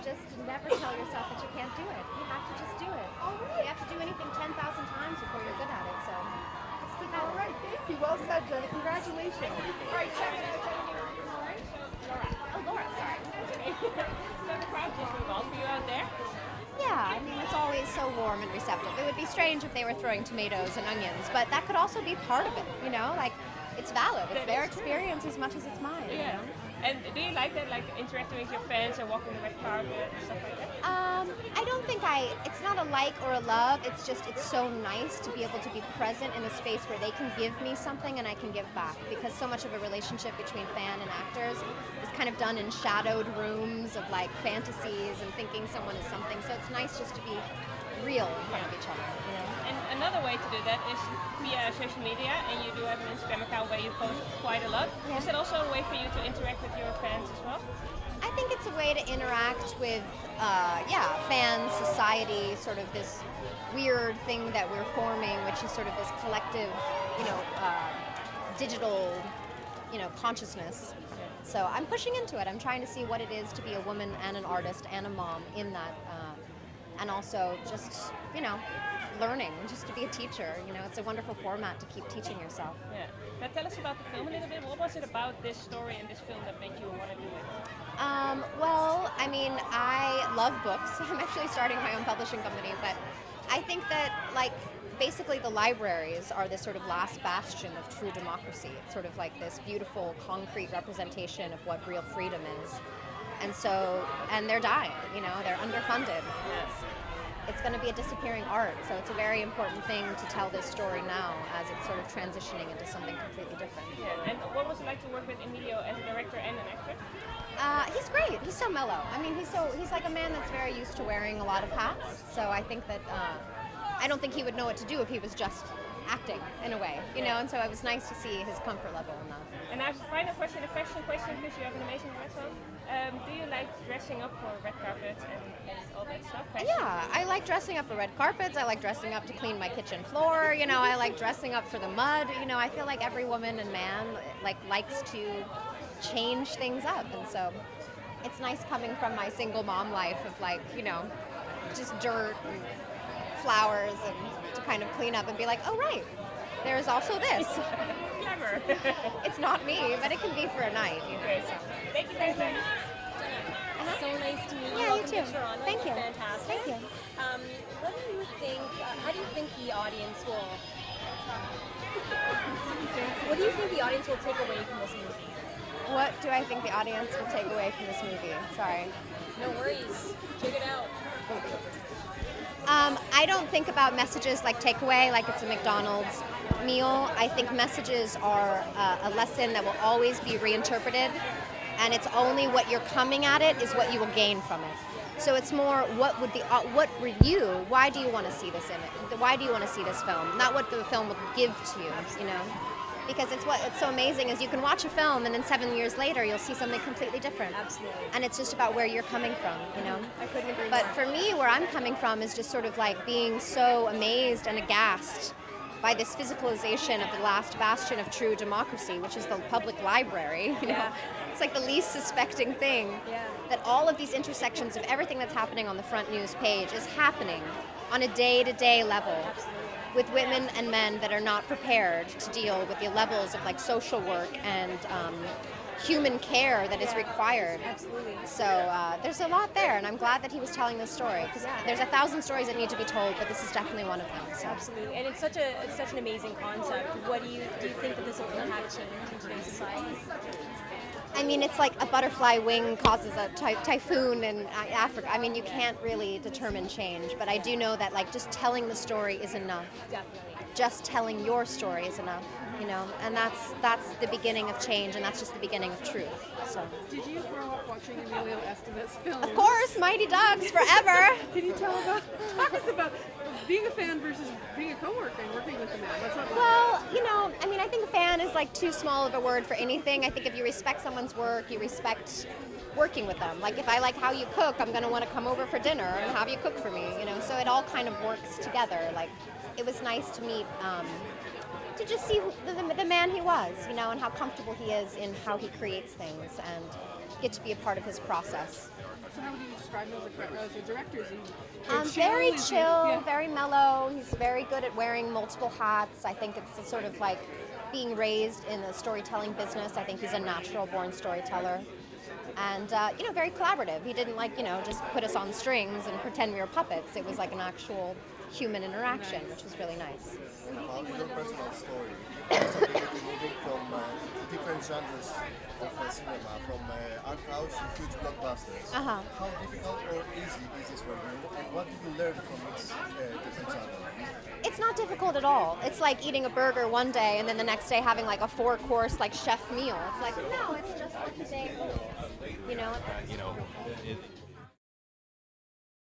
just never tell yourself that you can't do it. You have to just do it. All right. You have to do anything 10,000 times before you're good at it. So just keep at All it. right, thank you. Well said, Jenna. Congratulations. All right, check it out, Jenna. Laura. Oh, Laura. Sorry. So the crowd just involved for you out there? Yeah, I mean, it's always so warm and receptive. It would be strange if they were throwing tomatoes and onions, but that could also be part of it, you know? Like, it's valid. It's their experience as much as it's mine. Yeah. You know? And do you like that, like interacting with your fans and walking the red carpet and stuff like that? I don't think it's not a like or a love. It's just, it's so nice to be able to be present in a space where they can give me something and I can give back. Because so much of a relationship between fan and actors is kind of done in shadowed rooms of like fantasies and thinking someone is something. So it's nice just to be real in front of each other. You know? And another way to do that is via social media, and you do have an Instagram account where you post quite a lot. Yeah. Is that also a way for you to interact with your fans as well? I think it's a way to interact with, fans, society, sort of this weird thing that we're forming, which is sort of this collective, digital, consciousness. So I'm pushing into it. I'm trying to see what it is to be a woman and an artist and a mom in that, and also just, learning, just to be a teacher. It's a wonderful format to keep teaching yourself. Yeah. Now tell us about the film a little bit. What was it about this story and this film that made you want to do it? Well, I mean, I love books. I'm actually starting my own publishing company, but I think that, basically the libraries are this sort of last bastion of true democracy. It's sort of like this beautiful, concrete representation of what real freedom is. And they're dying, they're underfunded. It's going to be a disappearing art, so it's a very important thing to tell this story now as it's sort of transitioning into something completely different. Yeah. And what was it like to work with Emilio as a director and an actor? He's great. He's so mellow. I mean, he's like a man that's very used to wearing a lot of hats. So I think that I don't think he would know what to do if he was just acting in a way, And so it was nice to see his comfort level in that. And now, final question, a fashion question, because you have an amazing dress on. Do you like dressing up for red carpets and all that stuff? Fashion? Yeah, I like dressing up for red carpets. I like dressing up to clean my kitchen floor. I like dressing up for the mud. I feel like every woman and man likes to change things up, and so it's nice coming from my single mom life of just dirt and flowers and to kind of clean up and be like, oh right, there's also this. Clever. It's not me, but it can be for a night. So. Thank you very much. So nice to meet you. Yeah, Welcome you too. to Toronto. Thank you. Fantastic. Thank you. What do you think? How do you think the audience will? What do you think the audience will take away from this movie? What do I think the audience will take away from this movie? Sorry. No worries. Check it out. I don't think about messages like takeaway, like it's a McDonald's meal. I think messages are a lesson that will always be reinterpreted, and it's only what you're coming at it is what you will gain from it. So it's more what were you? Why do you want to see this in it? Why do you want to see this film? Not what the film will give to you, Because it's so amazing is you can watch a film and then 7 years later you'll see something completely different. Absolutely. And it's just about where you're coming from, I couldn't agree But more. for me, where I'm coming from is just sort of like being so amazed and aghast by this physicalization of the last bastion of true democracy, which is the public library. Yeah. It's like the least suspecting thing. Yeah. That all of these intersections of everything that's happening on the front news page is happening on a day-to-day level. Absolutely. With women and men that are not prepared to deal with the levels of social work and human care that is required. Absolutely. So there's a lot there, and I'm glad that he was telling this story because there's 1,000 stories that need to be told, but this is definitely one of them. So. Absolutely, and it's such an amazing concept. What do you think that this will impact change in today's society? I mean, it's like a butterfly wing causes a typhoon in Africa. I mean, you can't really determine change, but I do know that just telling the story is enough. Definitely. Just telling your story is enough, and that's the beginning of change, and that's just the beginning of truth. So. Did you grow up watching Emilio Estevez's films? Of course, Mighty Ducks forever. Can you talk us about being a fan versus being a coworker and working with the man? What's that like? Well, I think fan is too small of a word for anything. I think if you respect someone's work, you respect working with them. If I like how you cook, I'm going to want to come over for dinner and have you cook for me, So it all kind of works together. It was nice to meet to just see the man he was, you know, and how comfortable he is in how he creates things, and get to be a part of his process. So how would you describe him as a director? Is he Very Is he- chill, yeah. very mellow. He's very good at wearing multiple hats. I think it's sort of like being raised in the storytelling business. I think he's a natural born storyteller. And, you know, very collaborative. He didn't, like, you know, just put us on strings and pretend we were puppets. It was like an actual human interaction, which was really nice. About your personal story, something that you're moving from different genres of cinema, from art house to huge blockbusters. Uh-huh. How difficult or easy is this for you, and what did you learn from each different genre? It's not difficult at all. It's like eating a burger one day and then the next day having like a 4-course like chef meal. It's like, no, it's just like the same. You know? You know,